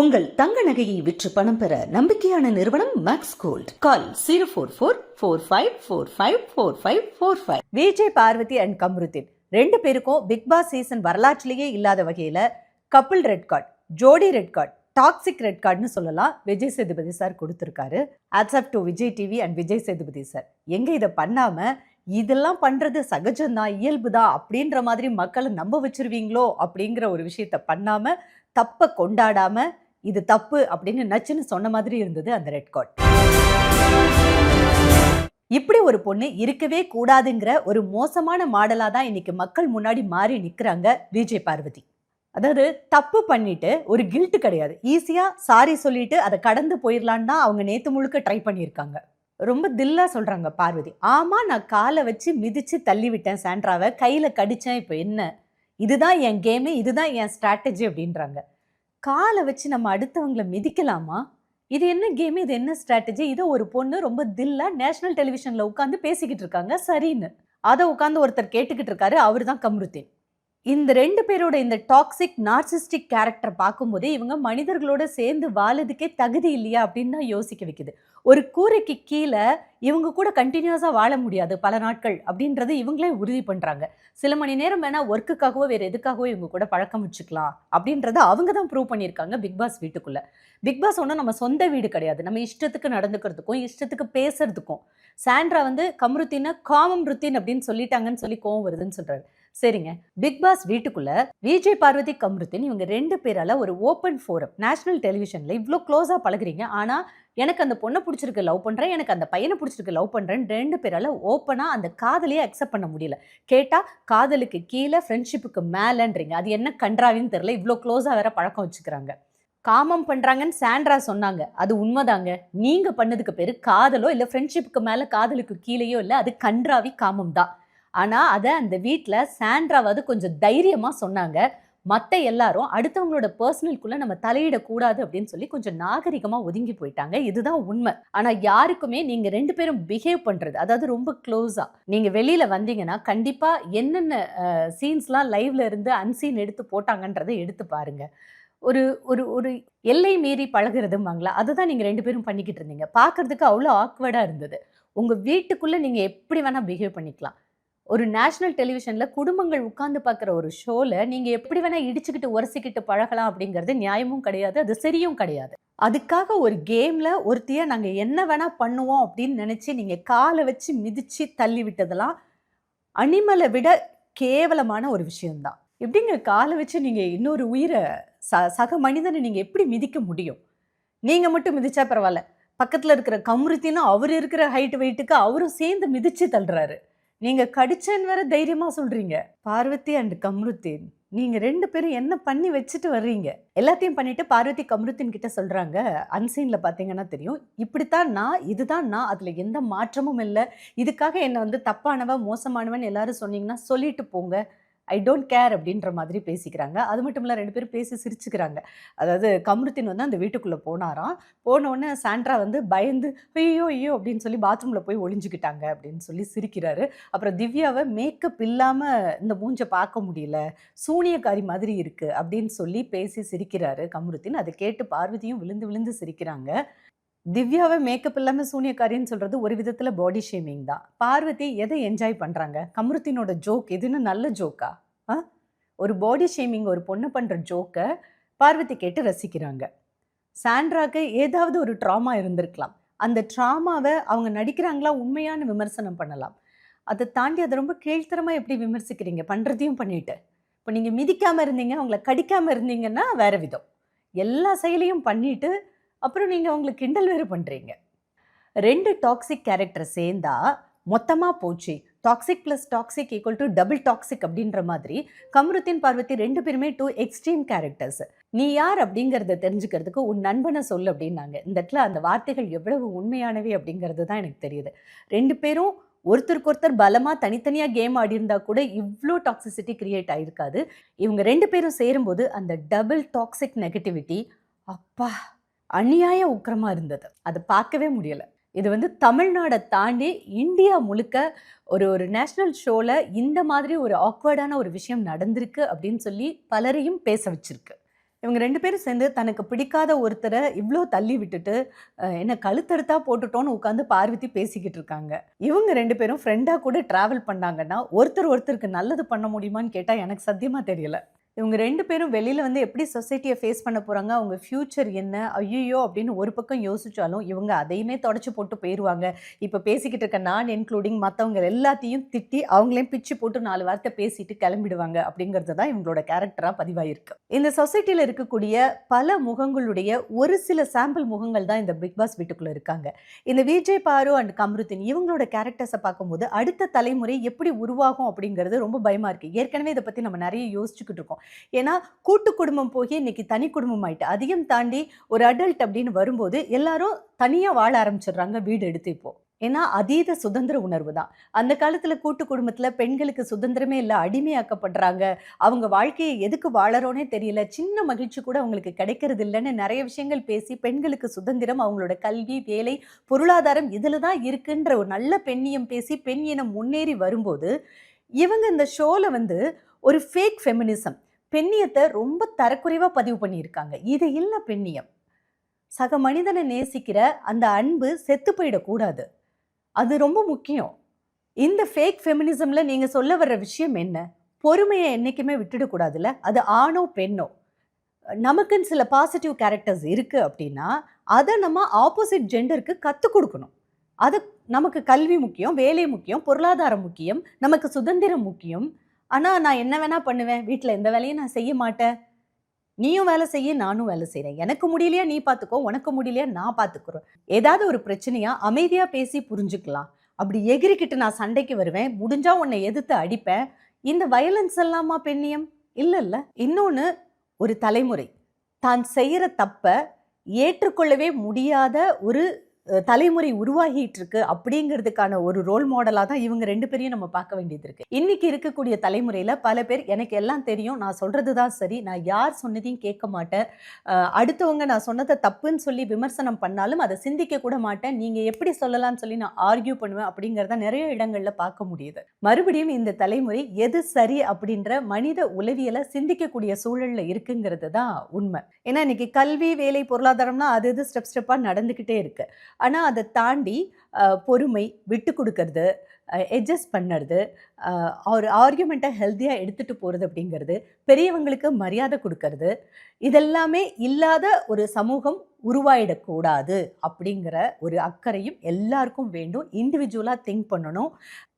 உங்கள் தங்க நகையை விற்று பணம் பெற நம்பிக்கையான நிறுவனம் Max Gold. Call 04445454545. Vijay Parvati and Kamrudeen ரெண்டு பேருக்கும் பிக் பாஸ் சீசன் வரலாற்றிலேயே இல்லாத வகையில கப்பிள் ரெட் கார்டு, ஜோடி ரெட் கார்டு, டாக்ஸிக் ரெட் கார்டுன்னு சொல்லலாம் விஜய் சேதுபதி சார் கொடுத்துருக்காரு. Hats off to Vijay TV and Vijay Sethupathi sir. எங்க இதை பண்ணாம இதெல்லாம் பண்றது சகஜம்தான், இயல்புதான் அப்படின்ற மாதிரி மக்களை நம்ப வச்சிருவீங்களோ அப்படிங்கிற ஒரு விஷயத்த பண்ணாம, தப்பை கொண்டாடாம இது தப்பு அப்படின்னு நச்சுன்னு சொன்ன மாதிரி இருந்தது அந்த ரெட் கார்டு. இப்படி ஒரு பொண்ணு இருக்கவே கூடாதுங்கிற ஒரு மோசமான மாடலா தான் இன்னைக்கு மக்கள் முன்னாடி மாறி நிக்கிறாங்க விஜய் பார்வதி. அதாவது தப்பு பண்ணிட்டு ஒரு கில்ட் கிடையாது, ஈஸியா சாரி சொல்லிட்டு அதை கடந்து போயிடலான்னு தான் அவங்க நேத்து முழுக்க ட்ரை பண்ணியிருக்காங்க. ரொம்ப தில்லா சொல்றாங்க பார்வதி. ஆமா, நான் காலை வச்சு மிதிச்சு தள்ளி விட்டேன் சாண்ட்ராவை, கையில கடிச்சேன், இப்போ என்ன, இதுதான் என் கேமு, இதுதான் என் ஸ்ட்ராட்டஜி அப்படின்றாங்க. காலை வச்சு நம்ம அடுத்தவங்களை மிதிக்கலாமா? இது என்ன கேமு, இது என்ன ஸ்ட்ராட்டஜி? இதை ஒரு பொண்ணு ரொம்ப தில்லா நேஷனல் டெலிவிஷன்ல உட்காந்து பேசிக்கிட்டு இருக்காங்க சரின்னு. அதை உட்காந்து ஒருத்தர் கேட்டுக்கிட்டு இருக்காரு, அவரு தான் கம்ருதீன். இந்த ரெண்டு பேரோட இந்த டாக்ஸிக் நார்சிஸ்டிக் கேரக்டர் பார்க்கும்போதே இவங்க மனிதர்களோட சேர்ந்து வாழதுக்கே தகுதி இல்லையா அப்படின்னு தான் யோசிக்க வைக்குது. ஒரு கூரைக்கு கீழே இவங்க கூட கண்டினியூஸாக வாழ முடியாது பல நாட்கள் அப்படின்றது இவங்களே உறுதி பண்ணுறாங்க. சில மணி நேரம் வேணால் ஒர்க்குக்காகவோ வேறு எதுக்காகவோ இவங்க கூட பழக்கம் வச்சுக்கலாம் அப்படின்றத அவங்க தான் ப்ரூவ் பண்ணியிருக்காங்க பிக் பாஸ் வீட்டுக்குள்ளே. பிக் பாஸ் ஒன்றும் நம்ம சொந்த வீடு கிடையாது, நம்ம இஷ்டத்துக்கு நடந்துக்கிறதுக்கும் இஷ்டத்துக்கு பேசுறதுக்கும். சாண்ட்ரா வந்து கம்ருதீனை காமம் ருத்தீன் அப்படின்னு சொல்லிட்டாங்கன்னு சொல்லி கோவம் வருதுன்னு சொல்கிறாரு. சரிங்க, பிக் பாஸ் வீட்டுக்குள்ள விஜய் பார்வதி கம்ருதீன் இவங்க ரெண்டு பேரால ஒரு ஓப்பன் ஃபோரம் நேஷனல் டெலிவிஷன்ல இவ்வளோ க்ளோஸா பழகுறீங்க. ஆனா எனக்கு அந்த பொண்ணை பிடிச்சிருக்கு லவ் பண்றேன், எனக்கு அந்த பையனை பிடிச்சிருக்கு லவ் பண்றேன், ரெண்டு பேரால ஓப்பனா அந்த காதலையே அக்செப்ட் பண்ண முடியல. கேட்டா காதலுக்கு கீழே ஃப்ரெண்ட்ஷிப்புக்கு மேலன்றீங்க. அது என்ன கன்றாவின்னு தெரியல, இவ்வளோ க்ளோஸா வேற பழக்கம் வச்சுக்கிறாங்க. காமம் பண்றாங்கன்னு சாண்ட்ரா சொன்னாங்க, அது உண்மைதாங்க. நீங்க பண்ணதுக்கு பேரு காதலோ இல்லை ஃப்ரெண்ட்ஷிப்புக்கு மேல காதலுக்கு கீழேயோ இல்லை, அது கன்றாவி காமம் தான். ஆனால் அதை அந்த வீட்டில் சாண்ட்ராவது கொஞ்சம் தைரியமாக சொன்னாங்க. மற்ற எல்லாரும் அடுத்தவங்களோட பர்சனல்குள்ளே நம்ம தலையிடக்கூடாது அப்படின்னு சொல்லி கொஞ்சம் நாகரிகமாக ஒதுங்கி போயிட்டாங்க. இதுதான் உண்மை. ஆனால் யாருக்குமே நீங்கள் ரெண்டு பேரும் பிஹேவ் பண்ணுறது, அதாவது ரொம்ப க்ளோஸாக நீங்கள் வெளியில் வந்தீங்கன்னா கண்டிப்பாக என்னென்ன சீன்ஸ்லாம் லைவ்ல இருந்து அன்சீன் எடுத்து போட்டாங்கன்றதை எடுத்து பாருங்க. ஒரு ஒரு ஒரு எல்லை மீறி பழகிறதுமாங்களா, அதுதான் நீங்கள் ரெண்டு பேரும் பண்ணிக்கிட்டு இருந்தீங்க. பார்க்கறதுக்கு அவ்வளோ ஆக்வர்டாக இருந்தது. உங்கள் வீட்டுக்குள்ளே நீங்கள் எப்படி வேணால் பிஹேவ் பண்ணிக்கலாம். ஒரு நேஷனல் டெலிவிஷனில் குடும்பங்கள் உட்கார்ந்து பார்க்குற ஒரு ஷோவில் நீங்கள் எப்படி வேணால் இடிச்சுக்கிட்டு உரசிக்கிட்டு பழகலாம் அப்படிங்கிறது நியாயமும் கிடையாது, அது சரியும் கிடையாது. அதுக்காக ஒரு கேமில் ஒருத்தியை நாங்கள் என்ன வேணால் பண்ணுவோம் அப்படின்னு நினச்சி நீங்கள் காலை வச்சு மிதித்து தள்ளி விட்டதெல்லாம் அனிமலை விட கேவலமான ஒரு விஷயம்தான். எப்படிங்க காலை வச்சு நீங்கள் இன்னொரு உயிரை சக மனிதனை நீங்கள் எப்படி மிதிக்க முடியும்? நீங்கள் மட்டும் மிதிச்சா பரவாயில்ல, பக்கத்தில் இருக்கிற கம்ருதீனும் அவர் இருக்கிற ஹைட் வெயிட்டுக்கு அவரும் சேர்ந்து மிதித்து தள்ளுறாரு. நீங்க கடிச்சேன்னு வேற தைரியமா சொல்றீங்க. பார்வதி அண்ட் கம்ருதீன் நீங்க ரெண்டு பேரும் என்ன பண்ணி வச்சுட்டு வர்றீங்க? எல்லாத்தையும் பண்ணிட்டு பார்வதி கம்ருதீன் கிட்ட சொல்றாங்க, அன்சீன்ல பாத்தீங்கன்னா தெரியும், இப்படித்தான் நான், இதுதான் நான், அதுல எந்த மாற்றமும் இல்லை, இதுக்காக என்ன வந்து தப்பானவன் மோசமானவன் எல்லாரும் சொன்னீங்கன்னா சொல்லிட்டு போங்க, ஐ டோன்ட் கேர் அப்படின்ற மாதிரி பேசிக்கிறாங்க. அது மட்டும் இல்லை, ரெண்டு பேரும் பேசி சிரிச்சுக்கிறாங்க. அதாவது கம்ருதீன் வந்து அந்த வீட்டுக்குள்ளே போனாராம். போனோடனே சாண்ட்ரா வந்து பயந்து ஐயோ ஐயோ அப்படின்னு சொல்லி பாத்ரூமில் போய் ஒளிஞ்சுக்கிட்டாங்க அப்படின்னு சொல்லி சிரிக்கிறாரு. அப்புறம் திவ்யாவை மேக்கப் இல்லாமல் இந்த மூஞ்சை பார்க்க முடியல, சூனியக்காரி மாதிரி இருக்குது அப்படின்னு சொல்லி பேசி சிரிக்கிறாரு கம்ருதீன். அதை கேட்டு பார்வதியும் விழுந்து விழுந்து சிரிக்கிறாங்க. திவ்யாவை மேக்கப் இல்லாமல் சூனியக்காரின்னு சொல்கிறது ஒரு விதத்தில் பாடி ஷேமிங் தான். பார்வதி எதை என்ஜாய் பண்ணுறாங்க? கம்ருதீனோட ஜோக் எதுன்னு நல்ல ஜோக்கா? ஒரு பாடி ஷேமிங் ஒரு பொண்ணு பண்ணுற ஜோக்கை பார்வதி கேட்டு ரசிக்கிறாங்க. சாண்ட்ராக்கு ஏதாவது ஒரு ட்ராமா இருந்திருக்கலாம், அந்த ட்ராமாவை அவங்க நடிக்கிறாங்களா உண்மையான விமர்சனம் பண்ணலாம். அதை தாண்டி அதை ரொம்ப கீழ்த்தரமாக எப்படி விமர்சிக்கிறீங்க? பண்ணுறதையும் பண்ணிட்டு இப்போ நீங்கள் மிதிக்காமல் இருந்தீங்க, அவங்கள கடிக்காமல் இருந்தீங்கன்னா வேற விதம். எல்லா செயலையும் பண்ணிட்டு அப்புறம் நீங்கள் அவங்களுக்கு கிண்டல் வேறு பண்ணுறீங்க. ரெண்டு டாக்ஸிக் கேரக்டர் சேர்ந்தா மொத்தமாக போச்சு. Toxic plus toxic equal to double toxic அப்படின்ற மாதிரி கம்ருதீன் பார்வதி ரெண்டு பேருமே டூ எக்ஸ்ட்ரீம் கேரக்டர்ஸ். நீ யார் அப்படிங்கிறத தெரிஞ்சுக்கிறதுக்கு உன் நண்பனை சொல்லு அப்படின்னாங்க. இந்த இடத்துல அந்த வார்த்தைகள் எவ்வளவு உண்மையானவை அப்படிங்கிறது தான் எனக்கு தெரியுது. ரெண்டு பேரும் ஒருத்தருக்கு ஒருத்தர் பலமாக தனித்தனியாக கேம் ஆடி இருந்தால் கூட இவ்வளோ டாக்ஸிசிட்டி கிரியேட் ஆகிருக்காது. இவங்க ரெண்டு பேரும் சேரும்போது அந்த டபுள் டாக்ஸிக் நெகட்டிவிட்டி அப்பா அநியாய உக்கிரமாக இருந்தது. அதை பார்க்கவே முடியலை. இது வந்து தமிழ்நாடை தாண்டி இந்தியா முழுக்க ஒரு நேஷ்னல் ஷோவில் இந்த மாதிரி ஒரு ஆக்வர்டான ஒரு விஷயம் நடந்திருக்கு அப்படின்னு சொல்லி பலரையும் பேச வச்சிருக்கு. இவங்க 2 பேரும் சேர்ந்து தனக்கு பிடிக்காத ஒருத்தர இவ்ளோ தள்ளி விட்டுட்டு, என்ன கழுத்தறுத்தா போட்டுட்டோன்னு உட்காந்து பார்வதி பேசிக்கிட்டு இருக்காங்க. இவங்க 2 பேரும் ஃப்ரெண்டா கூட டிராவல் பண்ணாங்கன்னா, ஒருத்தர் ஒருத்தருக்கு நல்லது பண்ண முடியுமான்னு கேட்டா எனக்கு சத்தியமா தெரியல. இவங்க 2 பேரும் வெளியில வந்து எப்படி சொசைட்டிய ஃபேஸ் பண்ண போறாங்க? அவங்க ஃபியூச்சர் என்ன? ஐய்யய்யோ! அப்படின்னு ஒரு பக்கம் யோசிச்சாலும், இவங்க அதையுமே தொடச்சு போட்டு போயிருவாங்க. இப்ப பேசிக்கிட்டு இருக்க நான் இன்க்ளூடிங் மத்தவங்க எல்லாத்தையும் திட்டி, அவங்களையும் பிச்சு போட்டு 4 வார்த்தை பேசிட்டு கிளம்பிடுவாங்க அப்படிங்கிறது தான் இவங்களோட கேரக்டரா பதிவாயிருக்கு. இந்த சொசைட்டில இருக்கக்கூடிய பல முகங்களுடைய ஒரு சில சாம்பிள் முகங்கள் தான் இந்த பிக் பாஸ் வீட்டுக்குள்ள இருக்காங்க. இந்த விஜய் பாரு அண்ட் கம்ருதீன் இவங்களோட கேரக்டர்ஸ பார்க்கும்போது, அடுத்த தலைமுறை எப்படி உருவாகும் அப்படிங்கிறது ரொம்ப பயமா இருக்கு. ஏற்கனவே இத பத்தி நம்ம நெறைய யோசிச்சுக்கிட்டு இருக்கோம். ஏன்னா கூட்டு குடும்பம் போய் இன்னைக்கு தனி குடும்பம் ஆயிட்டு. அதையும் தாண்டி ஒரு அடல்ட் அப்படின்னு வரும்போது எல்லாரும் தனியா வாழ ஆரம்பிச்சிடுறாங்க வீடு எடுத்து இப்போ. ஏன்னா அதீத சுதந்திர உணர்வு தான். அந்த காலத்துல கூட்டு குடும்பத்துல பெண்களுக்கு சுதந்திரமே இல்ல, அடிமையாக்கப்படுறாங்க. அவங்க வாழ்க்கையை எதுக்கு வாழறோனே தெரியல. சின்ன மகிழ்ச்சி கூட அவங்களுக்கு கிடைக்கிறது இல்லன்னு நெறைய விஷயங்கள் பேசி பெண்களுக்கு சுதந்திரம், அவங்களோட கல்வி, வேலை, பொருளாதாரம் இதுல தான் இருக்குன்ற ஒரு நல்ல பெண்ணியம் பேசி பெண் இனம் முன்னேறி வரும்போது, இவங்க இந்த ஷோல வந்து ஒரு ஃபேக் ஃபெமினிசம் பெண்ணியத்த ரொம்ப தரக்குறைவா பதிவு பண்ணியிருக்காங்க. இது இல்ல பெண்ணியம். சக மனிதனை நேசிக்கிற அந்த அன்பு செத்து போயிடக்கூடாது. அது ரொம்ப முக்கியம். இந்த ஃபேக் ஃபெமினிசம்ல நீங்க சொல்ல வர்ற விஷயம் என்ன? பொறுமைய என்னைக்குமே விட்டுடக்கூடாதுல்ல. அது ஆணோ, பெண்ணோ. நமக்குன்னு சில பாசிட்டிவ் கேரக்டர்ஸ் இருக்கு அப்படின்னா, அத நம்ம ஆப்போசிட் ஜெண்டருக்கு கத்துக் குடுக்கணும். அது நமக்கு கல்வி முக்கியம், வேலை முக்கியம், பொருளாதாரம் முக்கியம், நமக்கு சுதந்திரம் முக்கியம். ஆனா, நான் என்ன வேணா பண்ணுவேன். வீட்ல எந்த வேலையும் நான் செய்ய மாட்டேன். நீயும் வேலை செய்ய, நானும் வேலை செய்றேன். எனக்கு முடியலையா நீ பார்த்துக்கோ, உனக்கு முடியலையா நான் பார்த்துக்கிறேன். ஏதாவது ஒரு பிரச்சனையா அமைதியா பேசி புரிஞ்சுக்கலாம். அப்படி எகிறிக்கிட்டு நான் சண்டைக்கு வருவேன். முடிஞ்சா உன்னை எதிர்த்து அடிப்பேன். இந்த வயலன்ஸ் எல்லாமா பெண்ணியம்? இல்லல்ல. இன்னொன்னு ஒரு தலைமுறை தான் செய்யற தப்ப ஏற்றுக்கொள்ளவே முடியாத ஒரு தலைமுறை உருவாகிட்டு இருக்கு அப்படிங்கிறதுக்கான ஒரு ரோல் மாடலா தான் இவங்க 2 பேரையும் நம்ம பார்க்க வேண்டியது இருக்கு. இன்னைக்கு இருக்கக்கூடிய தலைமுறையில பல பேர் எனக்கு எல்லாம் தெரியும், நான் சொல்றது தான் சரி, நான் யார் சொன்னதையும் கேட்க மாட்டேன், அடுத்தவங்க நான் சொன்னதை தப்புன்னு சொல்லி விமர்சனம் பண்ணாலும் அதை சிந்திக்க கூட மாட்டேன், நீங்க எப்படி சொல்லலாம்னு சொல்லி நான் ஆர்கியூ பண்ணுவேன் அப்படிங்கிறத நிறைய இடங்கள்ல பார்க்க முடியுது. மறுபடியும் இந்த தலைமுறை எது சரி அப்படின்ற மனித உளவியலை சிந்திக்கக்கூடிய சூழல்ல இருக்குங்கிறது தான் உண்மை. ஏன்னா இன்னைக்கு கல்வி, வேலை, பொருளாதாரம்னா அது இது ஸ்டெப்பா நடந்துகிட்டே இருக்கு. ஆனா அதை தாண்டி பொறுமை, விட்டு கொடுக்கறது, அட்ஜஸ்ட் பண்ணுறது, ஒரு ஆர்கியூமெண்ட்டை ஹெல்த்தியாக எடுத்துகிட்டு போகிறது அப்படிங்கிறது, பெரியவங்களுக்கு மரியாதை கொடுக்கறது, இதெல்லாமே இல்லாத ஒரு சமூகம் உருவாயிடக்கூடாது அப்படிங்கிற ஒரு அக்கறையும் எல்லாருக்கும் வேண்டும். இண்டிவிஜுவலாக திங்க் பண்ணணும்.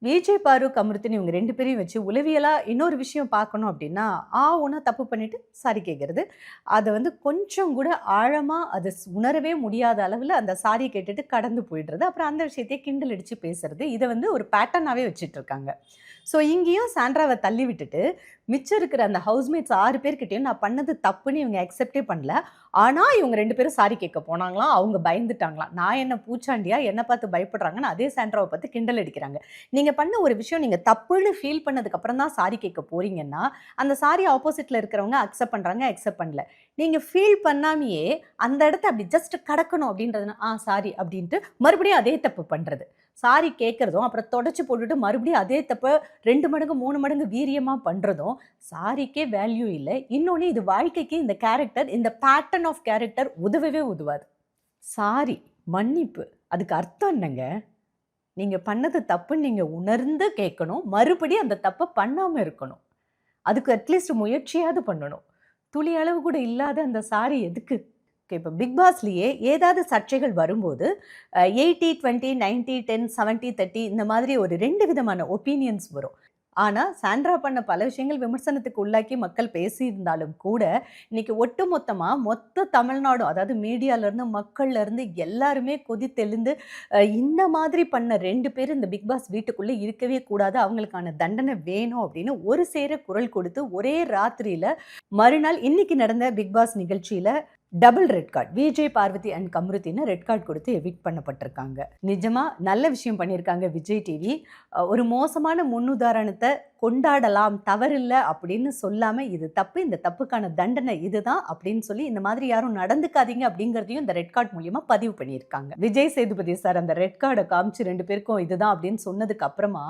விஜய் பாரு, கமருதீன் இவங்க 2 பேரையும் வச்சு உளவியலாக இன்னொரு விஷயம் பார்க்கணும் அப்படின்னா, ஒன்றா தப்பு பண்ணிட்டு சாரி கேட்கறது, அதை வந்து கொஞ்சம் கூட ஆழமாக அதை உணரவே முடியாத அளவில் அந்த சாரி கேட்டுட்டு கடந்து போயிடுறது, அப்புறம் அந்த விஷயத்தையே கிண்டல் அடித்து பேசுறது, இதை வந்து ஒரு பேட்டர்னாகவே வச்சுட்டு இருக்காங்க. ஸோ இங்கேயும் சாண்ட்ராவை தள்ளி விட்டுட்டு மிச்சம் இருக்கிற அந்த ஹவுஸ்மேட்ஸ் 6 பேர்கிட்டையும் நான் பண்ணது தப்புன்னு இவங்க அக்செப்டே பண்ணல. ஆனால் இவங்க 2 பேரும் சாரி கேட்க போனாங்களாம். அவங்க பயந்துட்டாங்களாம். நான் என்ன பூச்சாண்டியா, என்னை பார்த்து பயப்படுறாங்கன்னு அதே சாண்ட்ராவை பார்த்து கிண்டல் அடிக்கிறாங்க. நீங்கள் பண்ண ஒரு விஷயம் நீங்கள் தப்புன்னு ஃபீல் பண்ணதுக்கப்புறம் தான் சாரி கேட்க போறீங்கன்னா, அந்த சாரி ஆப்போசிட்டில் இருக்கிறவங்க அக்செப்ட் பண்ணுறாங்க, அக்செப்ட் பண்ணல. நீங்கள் ஃபீல் பண்ணாமையே அந்த இடத்த அப்படி ஜஸ்ட் கடக்கணும் அப்படின்றதுனா சாரி அப்படின்ட்டு மறுபடியும் அதே தப்பு பண்ணுறது. சாரி கேட்குறதும் அப்புறம் தொடச்சி போட்டுட்டு மறுபடியும் அதே தப்பை 2 மடங்கு 3 மடங்கு வீரியமாக பண்ணுறதும் சாரிக்கே வேல்யூ இல்லை. இன்னொன்று இது வாழ்க்கைக்கு இந்த கேரக்டர், இந்த பேட்டர்ன் ஆஃப் கேரக்டர் உதவவே உதவாது. சாரி, மன்னிப்பு, அதுக்கு அர்த்தம் என்னங்க? நீங்கள் பண்ணது தப்புன்னு நீங்கள் உணர்ந்து கேட்கணும், மறுபடியும் அந்த தப்பை பண்ணாமல் இருக்கணும். அதுக்கு அட்லீஸ்ட் முயற்சியாவது பண்ணணும். துளி அளவு கூட இல்லாத அந்த சாரி எதுக்கு? இப்போ பிக் பாஸ்லேயே ஏதாவது சர்ச்சைகள் வரும்போது 80-20, 90-10, 70-30 இந்த மாதிரி ஒரு 2 விதமான ஒப்பீனியன்ஸ் வரும். ஆனால் சாண்ட்ரா பண்ண பல விஷயங்கள் விமர்சனத்துக்கு உள்ளாக்கி மக்கள் பேசியிருந்தாலும் கூட இன்னைக்கு ஒட்டு மொத்தமாக மொத்த தமிழ்நாடும், அதாவது மீடியாவிலேருந்து மக்கள்லேருந்து எல்லாருமே கொதித்தெழுந்து இந்த மாதிரி பண்ண 2 பேர் இந்த பிக் பாஸ் வீட்டுக்குள்ளே இருக்கவே கூடாது, அவங்களுக்கான தண்டனை வேணும் அப்படின்னு ஒரு சேர குரல் கொடுத்து ஒரே ராத்திரியில் மறுநாள் இன்னைக்கு நடந்த பிக் பாஸ் நிகழ்ச்சியில் double red card, Vijay, Parvati and Kamarudheen red card கொடுத்து எவிக்ட் பண்ணப்பட்டிருக்காங்க. நிஜமா நல்ல விஷயம் பண்ணியிருக்காங்க விஜய் டிவி. ஒரு மோசமான முன்னுதாரணத்தை கொண்டாடலாம், தவறில்ல அப்படின்னு சொல்லாம இது தப்பு, இந்த தப்புக்கான தண்டனை இதுதான் அப்படின்னு சொல்லி இந்த மாதிரி யாரும் நடந்துக்காதீங்க அப்படிங்கிறதையும் இந்த ரெட் கார்டு மூலியமா பதிவு பண்ணியிருக்காங்க. விஜய் சேதுபதி சார் அந்த ரெட் கார்டை காமிச்சு 2 பேருக்கும் இதுதான் அப்படின்னு சொன்னதுக்கு அப்புறமா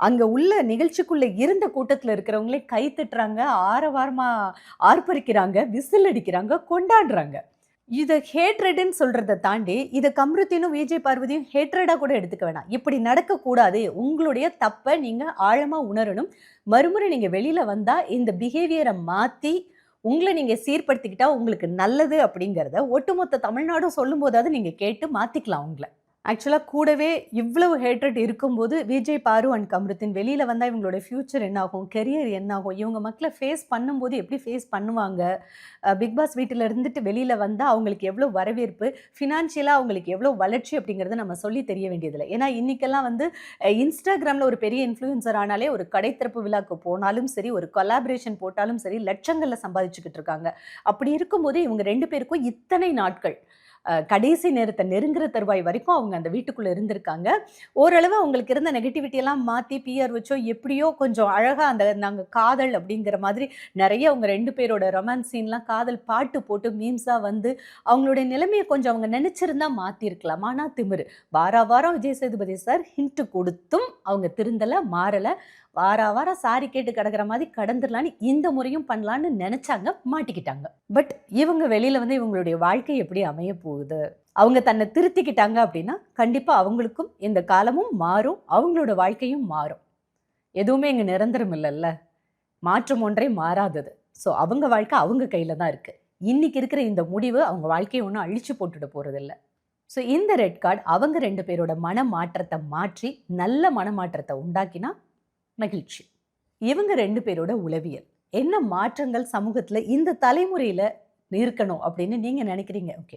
அங்க உள்ள நிகழ்ச்சிக்குள்ள இருந்த கூட்டத்துல இருக்கிறவங்களே கை தட்டுறாங்க, ஆரவாரமா ஆர்ப்பரிக்கிறாங்க, விசில் அடிக்கிறாங்க, கொண்டாடுறாங்க. இதை ஹேட்ரட்னு சொல்றதை தாண்டி இதை கம்ருத்தினும் விஜய் பார்வதியும் ஹேட்ரடா கூட எடுத்துக்க வேணாம். இப்படி நடக்கக்கூடாது, உங்களுடைய தப்பை நீங்க ஆழமா உணரணும். மறுமுறை நீங்க வெளியில வந்தா இந்த பிஹேவியரை மாத்தி உங்களை நீங்க சீர்படுத்திக்கிட்டா உங்களுக்கு நல்லது அப்படிங்கிறத ஒட்டுமொத்த தமிழ்நாடும் சொல்லும் போதாவது நீங்க கேட்டு மாத்திக்கலாம் உங்களை. ஆக்சுவலாக கூடவே இவ்வளவு ஹேட்ரட் இருக்கும்போது விஜய் பாரு அண்ட் கம்ருத்தின் வெளியில் வந்தால் இவங்களோட ஃப்யூச்சர் என்ன ஆகும், கெரியர் என்ன ஆகும், இவங்க மக்களை ஃபேஸ் பண்ணும்போது எப்படி ஃபேஸ் பண்ணுவாங்க, பிக் பாஸ் வீட்டில் இருந்துட்டு வெளியில் வந்தால் அவங்களுக்கு எவ்வளோ வரவேற்பு, ஃபினான்ஷியலாக அவங்களுக்கு எவ்வளோ வளர்ச்சி அப்படிங்கிறத நம்ம சொல்லி தெரிய வேண்டியதில்லை. ஏன்னா இன்றைக்கெல்லாம் வந்து இன்ஸ்டாகிராமில் ஒரு பெரிய இன்ஃப்ளூயன்சர் ஆனாலே ஒரு கடைத்திறப்பு விழாக்கு போனாலும் சரி, ஒரு கொலாபரேஷன் போட்டாலும் சரி, லட்சங்களில் சம்பாதிச்சுக்கிட்டு இருக்காங்க. அப்படி இருக்கும்போது இவங்க 2 பேருக்கும் இத்தனை நாட்கள் கடைசி நேரத்தை நெருங்குற தருவாய் வரைக்கும் அவங்க அந்த வீட்டுக்குள்ளே இருந்திருக்காங்க. ஓரளவு அவங்களுக்கு இருந்த நெகட்டிவிட்டியெல்லாம் மாற்றி பிஆர் வச்சோ எப்படியோ கொஞ்சம் அழகாக அந்த நாங்கள் காதல் அப்படிங்கிற மாதிரி நிறைய அவங்க 2 பேரோட ரொமான்ஸ் சீன்லாம் காதல் பாட்டு போட்டு மீம்ஸாக வந்து அவங்களுடைய நிலைமையை கொஞ்சம் அவங்க நினச்சிருந்தா மாற்றிருக்கலாம். ஆனால் திமிரு வாரம் விஜய் சேதுபதி சார் ஹிண்ட்டு கொடுத்தும் அவங்க திருந்தலை, மாறலை. வாரம் சாரி கேட்டு கிடக்கிற மாதிரி கடந்துடலான்னு இந்த முறையும் பண்ணலான்னு நினைச்சாங்க, மாட்டிக்கிட்டாங்க. பட் இவங்க வெளியில வந்து இவங்களுடைய வாழ்க்கை எப்படி அமைய போகுது, அவங்க தன்னை திருத்திக்கிட்டாங்க அப்படின்னா கண்டிப்பா அவங்களுக்கும் இந்த காலமும் மாறும், அவங்களோட வாழ்க்கையும் மாறும். எதுவுமே இங்க நிரந்தரம் இல்லைல்ல, மாற்றம் ஒன்றே மாறாதது. ஸோ அவங்க வாழ்க்கை அவங்க கையில தான் இருக்கு. இன்னைக்கு இருக்கிற இந்த முடிவு அவங்க வாழ்க்கையை ஒன்றும் அழிச்சு போட்டுட போறதில்லை. ஸோ இந்த ரெட் கார்டு அவங்க 2 பேரோட மனமாற்றத்தை மாற்றி நல்ல மனமாற்றத்தை உண்டாக்கினா மகிழ்ச்சி. இவங்க 2 பேரோட உளவியல் என்ன மாற்றங்கள் சமூகத்தில் இந்த தலைமுறையில் இருக்கணும் அப்படின்னு நீங்கள் நினைக்கிறீங்க? ஓகே,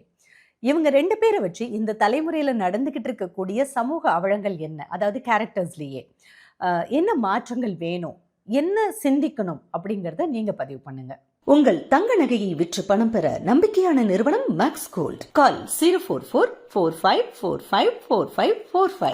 இவங்க 2 பேரை வச்சு இந்த தலைமுறையில் நடந்துக்கிட்டு இருக்கக்கூடிய சமூக அவலங்கள் என்ன, அதாவது கேரக்டர்ஸ்லேயே என்ன மாற்றங்கள் வேணும், என்ன சிந்திக்கணும் அப்படிங்கிறத நீங்கள் பதிவு பண்ணுங்க. உங்கள் தங்க நகையை விற்று பணம் பெற நம்பிக்கையான நிறுவனம் மேக்ஸ் கோல்ட். கால் 04445454545.